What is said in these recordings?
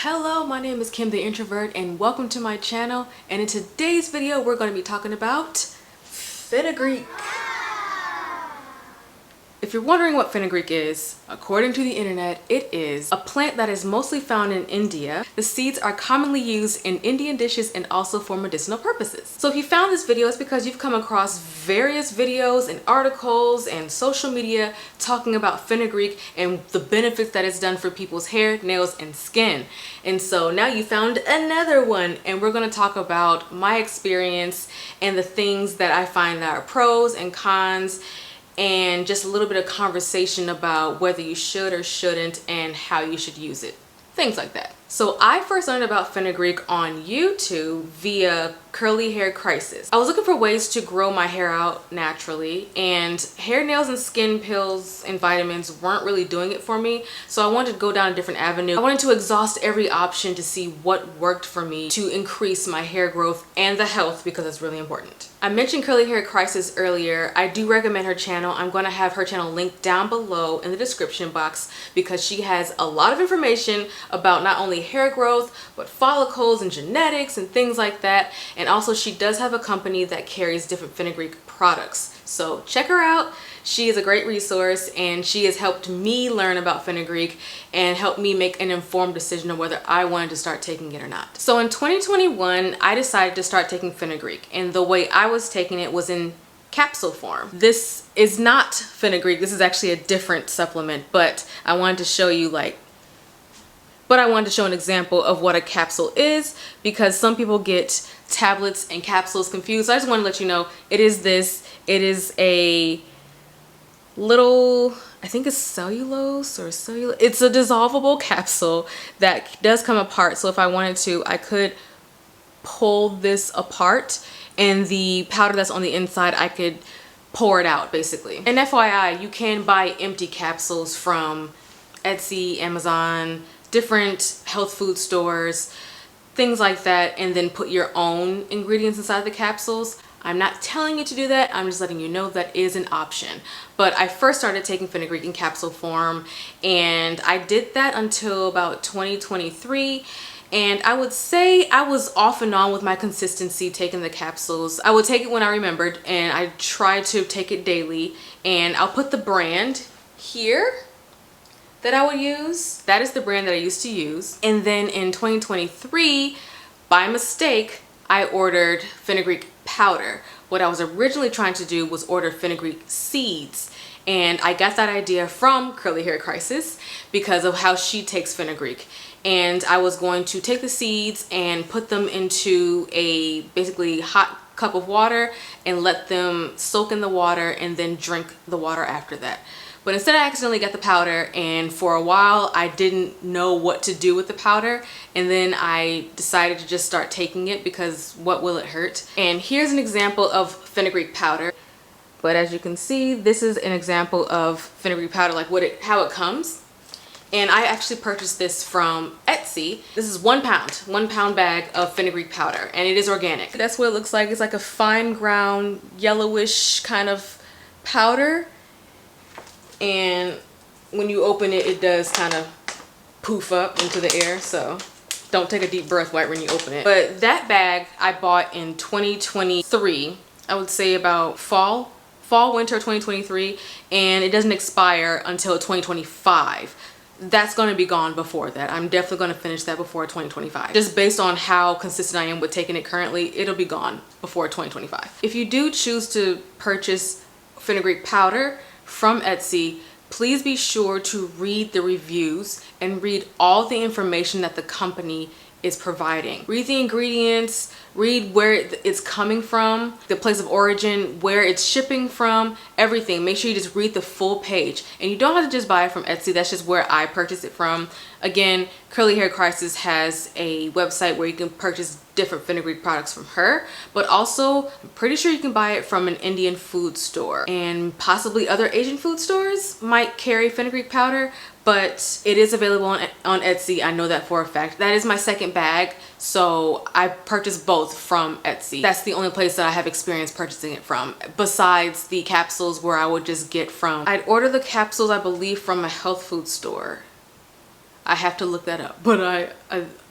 Hello, my name is Kim the Introvert and welcome to my channel, and in today's video we're going to be talking about fenugreek. If you're wondering what fenugreek is, according to the internet, it is a plant that is mostly found in India. The seeds are commonly used in Indian dishes and also for medicinal purposes. So if you found this video, it's because you've come across various videos and articles and social media talking about fenugreek and the benefits that it's done for people's hair, nails, and skin. And so now you found another one, and we're going to talk about my experience and the things that I find that are pros and cons, and just a little bit of conversation about whether you should or shouldn't and how you should use it. Things like that. So I first learned about fenugreek on YouTube via Curly Hair Crisis. I was looking for ways to grow my hair out naturally, and hair, nails, and skin pills and vitamins weren't really doing it for me. So I wanted to go down a different avenue. I wanted to exhaust every option to see what worked for me to increase my hair growth and the health, because it's really important. I mentioned Curly Hair Crisis earlier. I do recommend her channel. I'm going to have her channel linked down below in the description box because she has a lot of information about not only hair growth but follicles and genetics and things like that. And also she does have a company that carries different fenugreek products, so check her out. She is a great resource, and she has helped me learn about fenugreek and helped me make an informed decision of whether I wanted to start taking it or not. So in 2021 I decided to start taking fenugreek, and the way I was taking it was in capsule form. This is not fenugreek, this is actually a different supplement, but I wanted to show you I wanted to show an example of what a capsule is, because some people get tablets and capsules confused. So I just want to let you know it is this. It is a little, I think it's cellulose or cellulose. It's a dissolvable capsule that does come apart. So if I wanted to, I could pull this apart, and the powder that's on the inside, I could pour it out basically. And FYI, you can buy empty capsules from Etsy, Amazon, different health food stores, things like that, and then put your own ingredients inside the capsules. I'm not telling you to do that, I'm just letting you know that is an option. But I first started taking fenugreek in capsule form, and I did that until about 2023. And I would say I was off and on with my consistency taking the capsules. I would take it when I remembered, and I try to take it daily. And I'll put the brand here that I would use. That is the brand that I used to use. And then in 2023, by mistake, I ordered fenugreek powder. What I was originally trying to do was order fenugreek seeds. And I got that idea from Curly Hair Crisis because of how she takes fenugreek. And I was going to take the seeds and put them into a basically hot cup of water and let them soak in the water and then drink the water after that. But instead I accidentally got the powder, and for a while I didn't know what to do with the powder, and then I decided to just start taking it because what will it hurt? And here's an example of fenugreek powder. But as you can see, this is an example of fenugreek powder, like how it comes. And I actually purchased this from Etsy. This is 1 pound bag of fenugreek powder, and it is organic. That's what it looks like. It's like a fine ground yellowish kind of powder. And when you open it, it does kind of poof up into the air, so don't take a deep breath right when you open it. But that bag I bought in 2023, I would say about fall winter 2023, and it doesn't expire until 2025. That's going to be gone before that. I'm definitely going to finish that before 2025. Just based on how consistent I am with taking it currently, it'll be gone before 2025. If you do choose to purchase fenugreek powder from Etsy, please be sure to read the reviews and read all the information that the company is providing. Read the ingredients, read where it's coming from, the place of origin, where it's shipping from, everything. Make sure you just read the full page. And you don't have to just buy it from Etsy. That's just where I purchased it from. Again, Curly Hair Crisis has a website where you can purchase different fenugreek products from her, but also I'm pretty sure you can buy it from an Indian food store, and possibly other Asian food stores might carry fenugreek powder, but it is available on Etsy. I know that for a fact. That is my second bag, so I purchased both from Etsy. That's the only place that I have experience purchasing it from, besides the capsules where I would just get from. I'd order the capsules, I believe, from a health food store. I have to look that up, but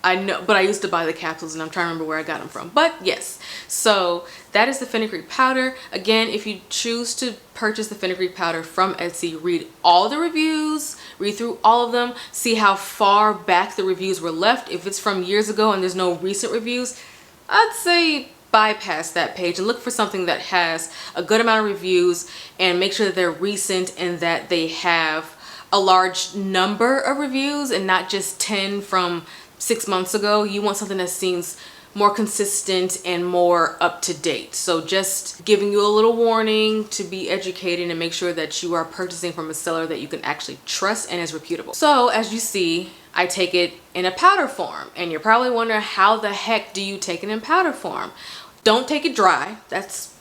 I know, but I used to buy the capsules and I'm trying to remember where I got them from. But yes, so that is the fenugreek powder. Again, if you choose to purchase the fenugreek powder from Etsy, read all the reviews, read through all of them, see how far back the reviews were left. If it's from years ago and there's no recent reviews, I'd say bypass that page and look for something that has a good amount of reviews, and make sure that they're recent and that they have a large number of reviews and not just 10 from 6 months ago. You want something that seems more consistent and more up to date. So just giving you a little warning to be educated and make sure that you are purchasing from a seller that you can actually trust and is reputable. So as you see, I take it in a powder form, and you're probably wondering, how the heck do you take it in powder form? Don't take it dry. That's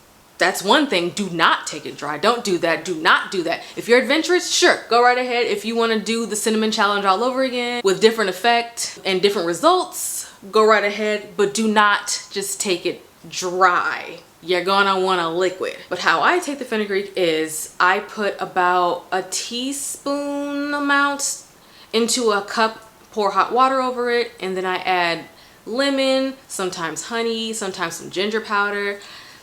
one thing. Do not take it dry. Don't do that. Do not do that. If you're adventurous, sure, go right ahead. If you want to do the cinnamon challenge all over again with different effect and different results, go right ahead, but do not just take it dry. You're gonna want a liquid. But how I take the fenugreek is I put about a teaspoon amount into a cup, pour hot water over it, and then I add lemon, sometimes honey, sometimes some ginger powder,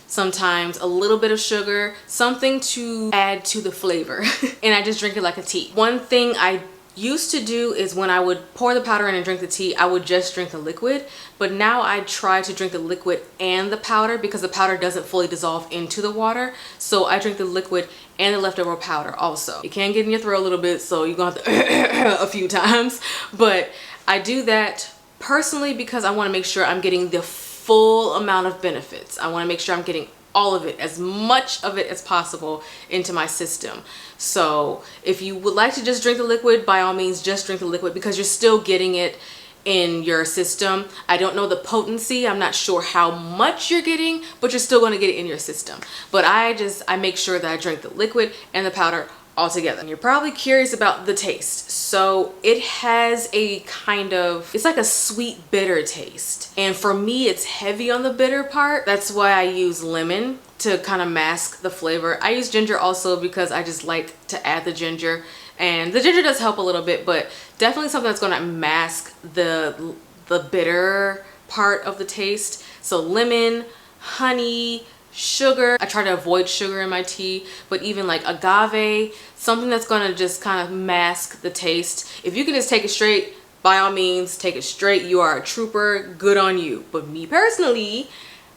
sometimes a little bit of sugar, something to add to the flavor. And I just drink it like a tea. One thing I used to do is when I would pour the powder in and drink the tea, I would just drink the liquid. But now I try to drink the liquid and the powder because the powder doesn't fully dissolve into the water. So I drink the liquid and the leftover powder also. It can get in your throat a little bit, so you're gonna have to a few times. But I do that personally because I want to make sure I'm getting the full amount of benefits. I want to make sure I'm getting all of it, as much of it as possible, into my system. So if you would like to just drink the liquid, by all means just drink the liquid, because you're still getting it in your system. I don't know the potency, I'm not sure how much you're getting, but you're still going to get it in your system. But I make sure that I drink the liquid and the powder all together. And you're probably curious about the taste. So it has a kind of, it's like a sweet bitter taste, and for me it's heavy on the bitter part. That's why I use lemon to kind of mask the flavor. I use ginger also because I just like to add the ginger, and the ginger does help a little bit, but definitely something that's going to mask the bitter part of the taste. So lemon, honey, sugar. I try to avoid sugar in my tea, but even like agave, something that's gonna just kind of mask the taste. If you can just take it straight, by all means take it straight. You are a trooper, good on you. But me personally,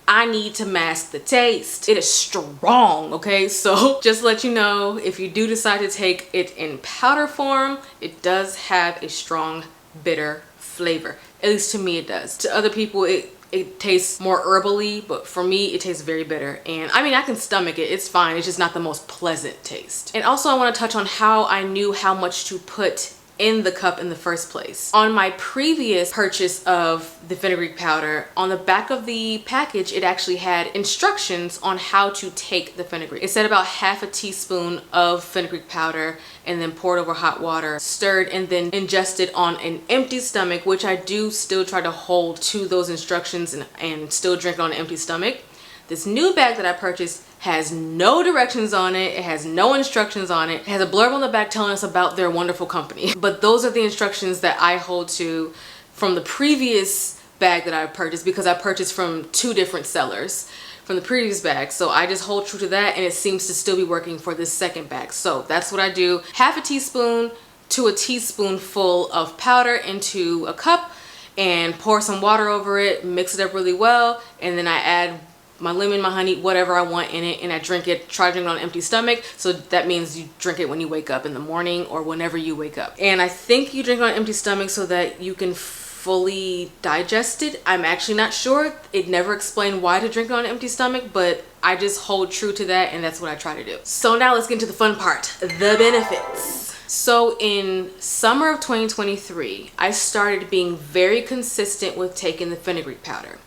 I need to mask the taste. It is strong, okay? So just to let you know, if you do decide to take it in powder form, it does have a strong bitter flavor. At least to me it does. To other people it tastes more herbally, but for me it tastes very bitter. And I mean, I can stomach it, it's fine, it's just not the most pleasant taste. And also I want to touch on how I knew how much to put in the cup in the first place. On my previous purchase of the fenugreek powder, on the back of the package it actually had instructions on how to take the fenugreek. It said about half a teaspoon of fenugreek powder, and then poured over hot water, stirred, and then ingested on an empty stomach, which I do still try to hold to those instructions and still drink it on an empty stomach. This new bag that I purchased has no directions on it. It has no instructions on it. It has a blurb on the back telling us about their wonderful company. But those are the instructions that I hold to from the previous bag that I purchased, because I purchased from 2 different sellers from the previous bag. So I just hold true to that, and it seems to still be working for this second bag. So that's what I do. Half a teaspoon to a teaspoonful of powder into a cup and pour some water over it, mix it up really well, and then I add my lemon, my honey, whatever I want in it, and I drink it. Try to drink it on an empty stomach. So that means you drink it when you wake up in the morning or whenever you wake up. And I think you drink it on an empty stomach so that you can fully digest it. I'm actually not sure. It never explained why to drink it on an empty stomach, but I just hold true to that, and that's what I try to do. So now let's get into the fun part, the benefits. So in summer of 2023, I started being very consistent with taking the fenugreek powder.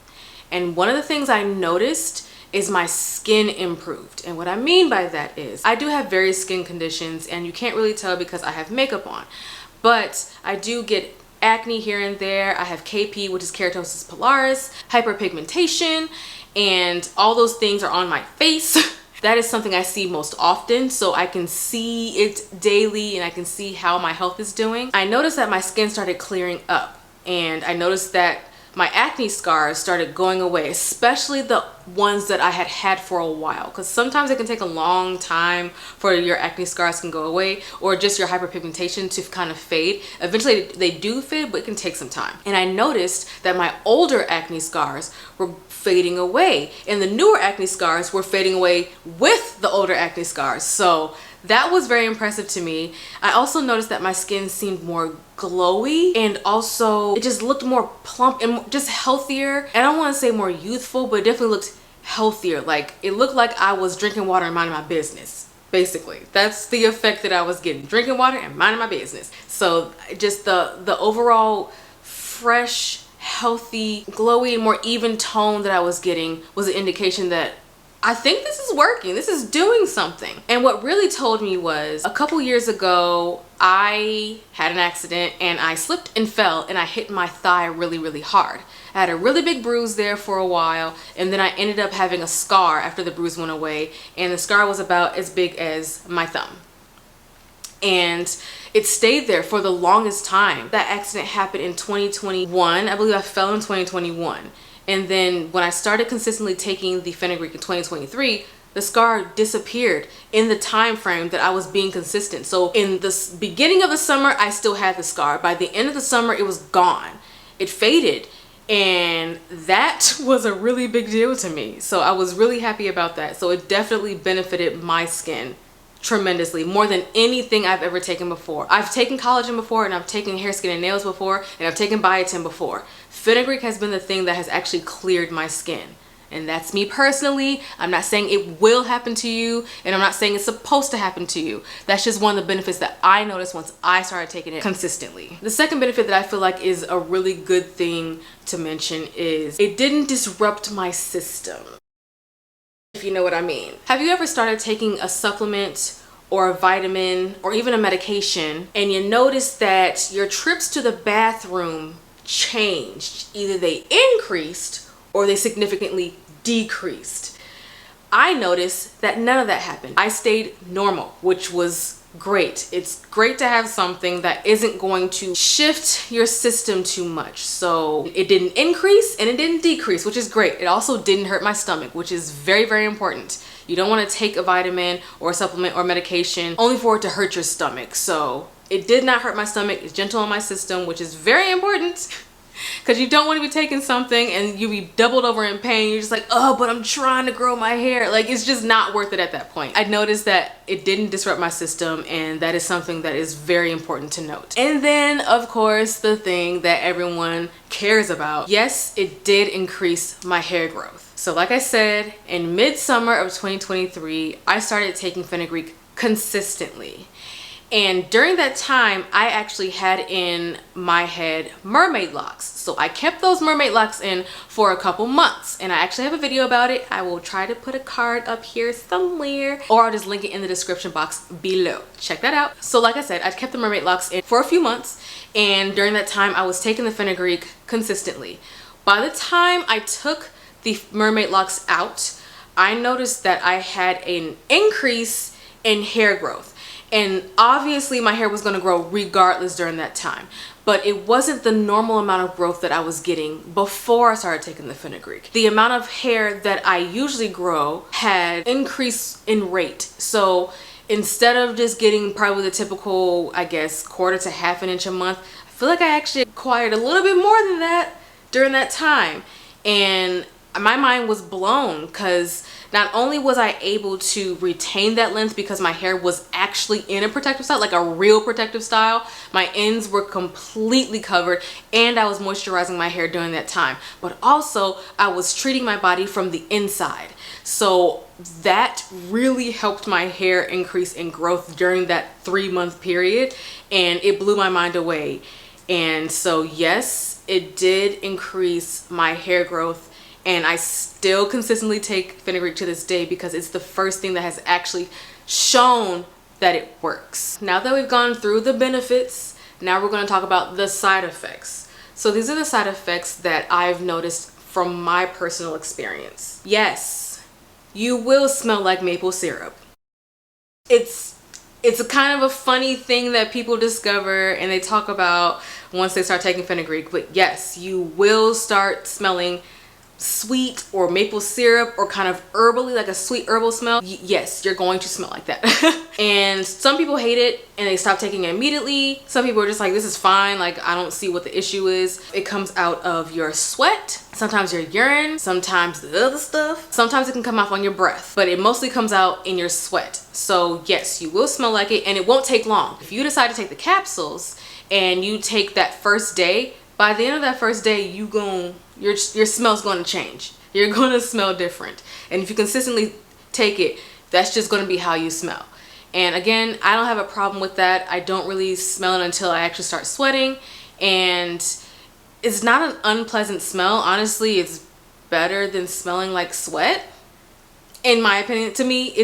And one of the things I noticed is my skin improved. And what I mean by that is I do have various skin conditions, and you can't really tell because I have makeup on, but I do get acne here and there. I have KP, which is keratosis pilaris, hyperpigmentation, and all those things are on my face. That is something I see most often, so I can see it daily and I can see how my health is doing. I noticed that my skin started clearing up, and I noticed that my acne scars started going away, especially the ones that I had had for a while, because sometimes it can take a long time for your acne scars can go away, or just your hyperpigmentation to kind of fade. Eventually they do fade, but it can take some time. And I noticed that my older acne scars were fading away, and the newer acne scars were fading away with the older acne scars. So that was very impressive to me. I also noticed that my skin seemed more glowy, and also it just looked more plump and just healthier. I don't want to say more youthful, but it definitely looked healthier. Like, it looked like I was drinking water and minding my business. Basically, that's the effect that I was getting, drinking water and minding my business. So just the overall fresh, healthy, glowy, and more even tone that I was getting was an indication that I think this is working. This is doing something. And what really told me was, a couple years ago, I had an accident and I slipped and fell and I hit my thigh really, really hard. I had a really big bruise there for a while, and then I ended up having a scar after the bruise went away, and the scar was about as big as my thumb. And it stayed there for the longest time. That accident happened in 2021. I believe I fell in 2021. And then when I started consistently taking the Fenugreek in 2023, the scar disappeared in the time frame that I was being consistent. So in the beginning of the summer, I still had the scar. By the end of the summer, it was gone. It faded. And that was a really big deal to me. So I was really happy about that. So it definitely benefited my skin tremendously, more than anything I've ever taken before. I've taken collagen before, and I've taken hair, skin, and nails before, and I've taken biotin before. Fenugreek has been the thing that has actually cleared my skin. And that's me personally. I'm not saying it will happen to you, and I'm not saying it's supposed to happen to you. That's just one of the benefits that I noticed once I started taking it consistently. The second benefit that I feel like is a really good thing to mention is it didn't disrupt my system, if you know what I mean. Have you ever started taking a supplement or a vitamin or even a medication, and you notice that your trips to the bathroom changed? Either they increased or they significantly decreased. I noticed that none of that happened. I stayed normal, which was great. It's great to have something that isn't going to shift your system too much. So it didn't increase and it didn't decrease, which is great. It also didn't hurt my stomach, which is very, very important. You don't want to take a vitamin or a supplement or medication only for it to hurt your stomach. So it did not hurt my stomach. It's gentle on my system, which is very important. Because you don't want to be taking something and you be doubled over in pain. You're just like, oh, but I'm trying to grow my hair. Like, it's just not worth it at that point. I noticed that it didn't disrupt my system, and that is something that is very important to note. And then, of course, the thing that everyone cares about. Yes, it did increase my hair growth. So like I said, in midsummer of 2023, I started taking Fenugreek consistently. And during that time, I actually had in my head mermaid locks. So I kept those mermaid locks in for a couple months, and I actually have a video about it. I will try to put a card up here somewhere, or I'll just link it in the description box below. Check that out. So like I said, I kept the mermaid locks in for a few months, and during that time, I was taking the Fenugreek consistently. By the time I took the mermaid locks out, I noticed that I had an increase in hair growth. And obviously my hair was going to grow regardless during that time, but it wasn't the normal amount of growth that I was getting before I started taking the Fenugreek. The amount of hair that I usually grow had increased in rate. So instead of just getting probably the typical, I guess, quarter to half an inch a month, I feel like I actually acquired a little bit more than that during that time. And my mind was blown, because not only was I able to retain that length because my hair was actually in a protective style, like a real protective style, my ends were completely covered, and I was moisturizing my hair during that time, but also I was treating my body from the inside. So that really helped my hair increase in growth during that 3-month period, and it blew my mind away. And so yes, it did increase my hair growth. And I still consistently take Fenugreek to this day because it's the first thing that has actually shown that it works. Now that we've gone through the benefits, now we're going to talk about the side effects. So these are the side effects that I've noticed from my personal experience. Yes, you will smell like maple syrup. It's a kind of a funny thing that people discover and they talk about once they start taking fenugreek, but yes, you will start smelling sweet or maple syrup or kind of herbally, like a sweet herbal smell. Yes, you're going to smell like that. And some people hate it and they stop taking it immediately. Some people are just like, this is fine, like I don't see what the issue is. It comes out of your sweat, sometimes your urine, sometimes the other stuff. Sometimes it can come off on your breath, but it mostly comes out in your sweat. So yes, you will smell like it, and it won't take long. If you decide to take the capsules and you take that first day, by the end of that first day, your smell's going to change. You're going to smell different. And if you consistently take it, that's just going to be how you smell. And again, I don't have a problem with that. I don't really smell it until I actually start sweating. And it's not an unpleasant smell. Honestly, it's better than smelling like sweat. In my opinion, to me,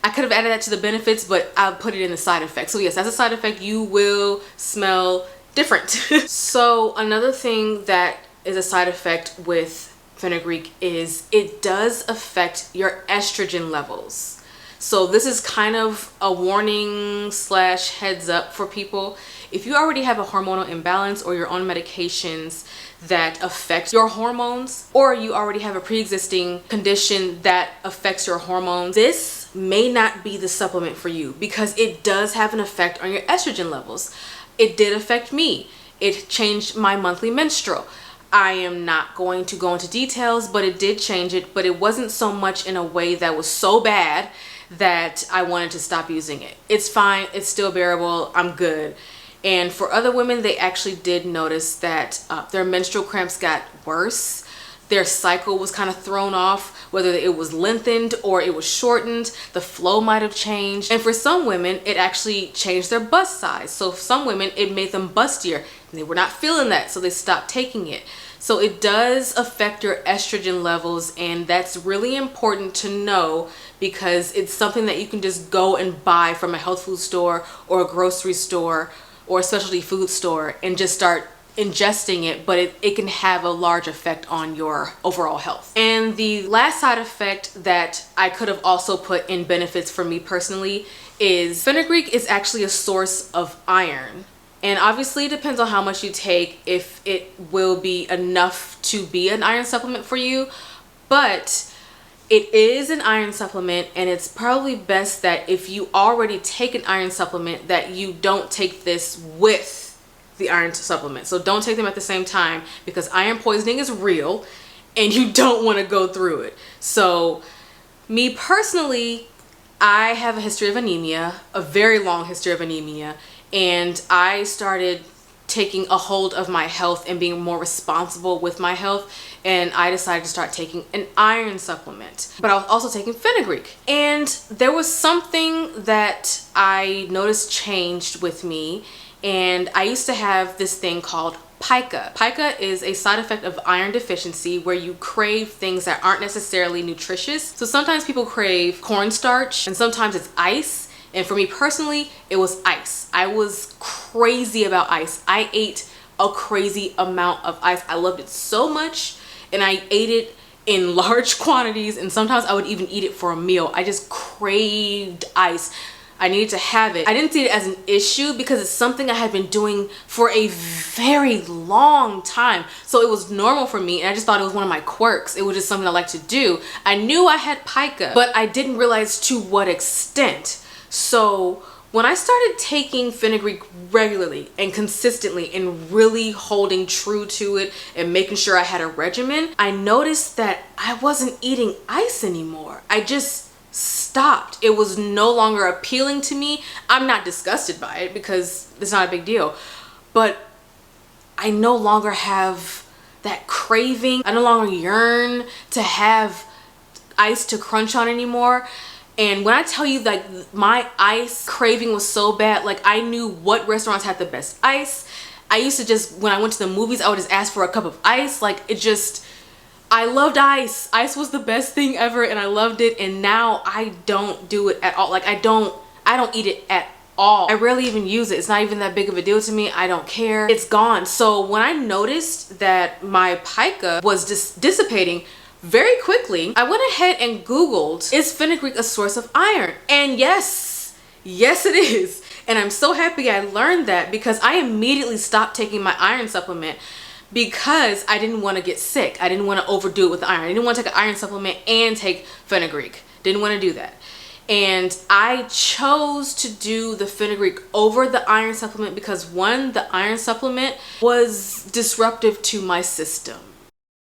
I could have added that to the benefits, but I'll put it in the side effects. So yes, as a side effect, you will smell different. So another thing that is a side effect with fenugreek is it does affect your estrogen levels. So this is kind of a warning slash heads up for people. If you already have a hormonal imbalance or you're on medications that affect your hormones, or you already have a pre-existing condition that affects your hormones, this may not be the supplement for you because it does have an effect on your estrogen levels. It did affect me. It changed my monthly menstrual. I am not going to go into details, but it did change it, but it wasn't so much in a way that was so bad that I wanted to stop using it. It's fine. It's still bearable. I'm good. And for other women, they actually did notice that their menstrual cramps got worse. Their cycle was kind of thrown off, whether it was lengthened or it was shortened. The flow might have changed. And for some women, it actually changed their bust size. So for some women, it made them bustier and they were not feeling that, so they stopped taking it. So it does affect your estrogen levels, and that's really important to know because it's something that you can just go and buy from a health food store or a grocery store or a specialty food store and just start ingesting it, but it can have a large effect on your overall health. And the last side effect that I could have also put in benefits for me personally is fenugreek is actually a source of iron. And obviously it depends on how much you take, if it will be enough to be an iron supplement for you, but it is an iron supplement, and it's probably best that if you already take an iron supplement that you don't take this with the iron supplement. So don't take them at the same time because iron poisoning is real and you don't want to go through it. So me personally, I have a history of anemia, a very long history of anemia, and I started taking a hold of my health and being more responsible with my health, and I decided to start taking an iron supplement. But I was also taking fenugreek, and there was something that I noticed changed with me. And I used to have this thing called pica. Pica is a side effect of iron deficiency where you crave things that aren't necessarily nutritious. So sometimes people crave cornstarch and sometimes it's ice. And for me personally, it was ice. I was crazy about ice. I ate a crazy amount of ice. I loved it so much, and I ate it in large quantities, and sometimes I would even eat it for a meal. I just craved ice. I needed to have it. I didn't see it as an issue because it's something I had been doing for a very long time. So it was normal for me, and I just thought it was one of my quirks. It was just something I like to do. I knew I had pica, but I didn't realize to what extent. So when I started taking fenugreek regularly and consistently and really holding true to it and making sure I had a regimen, I noticed that I wasn't eating ice anymore. I just stopped. It was no longer appealing to me. I'm not disgusted by it because it's not a big deal, but I no longer have that craving. I no longer yearn to have ice to crunch on anymore. And when I tell you, like, my ice craving was so bad, like I knew what restaurants had the best ice. I used to just, when I went to the movies, I would just ask for a cup of ice. Like, it just, I loved ice. Ice was the best thing ever, and I loved it. And now I don't do it at all. Like, I don't eat it at all. I rarely even use it. It's not even that big of a deal to me. I don't care. It's gone. So when I noticed that my pica was just dissipating very quickly, I went ahead and Googled, is fenugreek a source of iron? And yes, yes it is. And I'm so happy I learned that, because I immediately stopped taking my iron supplement because I didn't want to get sick. I didn't want to overdo it with iron. I didn't want to take an iron supplement and take fenugreek. Didn't want to do that. And I chose to do the fenugreek over the iron supplement because, one, the iron supplement was disruptive to my system.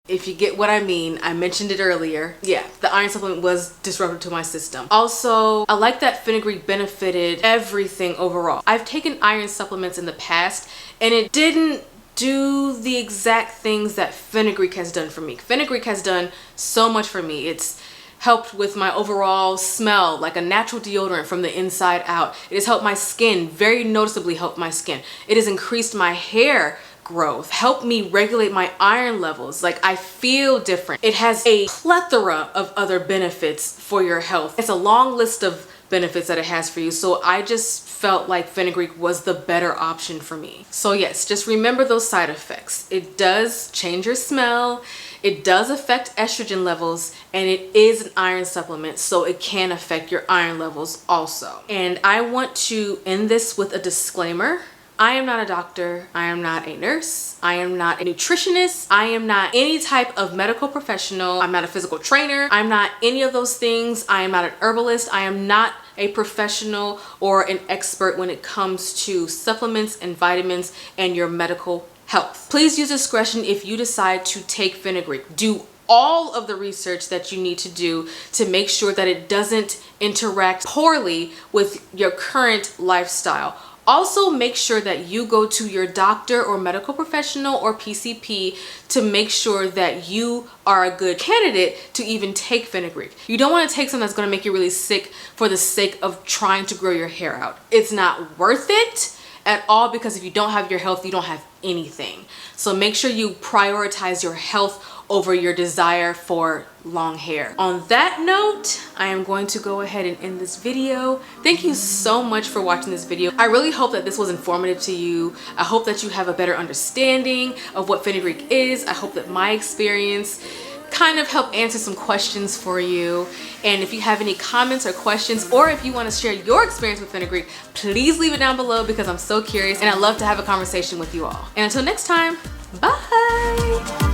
If you get what I mean, I mentioned it earlier. Yeah, the iron supplement was disruptive to my system. Also, I like that fenugreek benefited everything overall. I've taken iron supplements in the past and it didn't do the exact things that fenugreek has done for me. Fenugreek has done so much for me. It's helped with my overall smell, like a natural deodorant from the inside out. It has helped my skin, very noticeably helped my skin. It has increased my hair growth, helped me regulate my iron levels. Like, I feel different. It has a plethora of other benefits for your health. It's a long list of benefits that it has for you. So I just felt like fenugreek was the better option for me. So yes, just remember those side effects. It does change your smell. It does affect estrogen levels, and it is an iron supplement, so it can affect your iron levels also. And I want to end this with a disclaimer. I am not a doctor. I am not a nurse. I am not a nutritionist. I am not any type of medical professional. I'm not a physical trainer. I'm not any of those things. I am not an herbalist. I am not a professional or an expert when it comes to supplements and vitamins and your medical health. Please use discretion if you decide to take fenugreek. Do all of the research that you need to do to make sure that it doesn't interact poorly with your current lifestyle. Also, make sure that you go to your doctor or medical professional or PCP to make sure that you are a good candidate to even take fenugreek. You don't want to take something that's going to make you really sick for the sake of trying to grow your hair out. It's not worth it at all, because if you don't have your health, you don't have anything. So make sure you prioritize your health over your desire for long hair. On that note, I am going to go ahead and end this video. Thank you so much for watching this video. I really hope that this was informative to you. I hope that you have a better understanding of what fenugreek is. I hope that my experience kind of help answer some questions for you. And if you have any comments or questions, or if you want to share your experience with fenugreek, please leave it down below, because I'm so curious and I'd love to have a conversation with you all. And until next time, bye.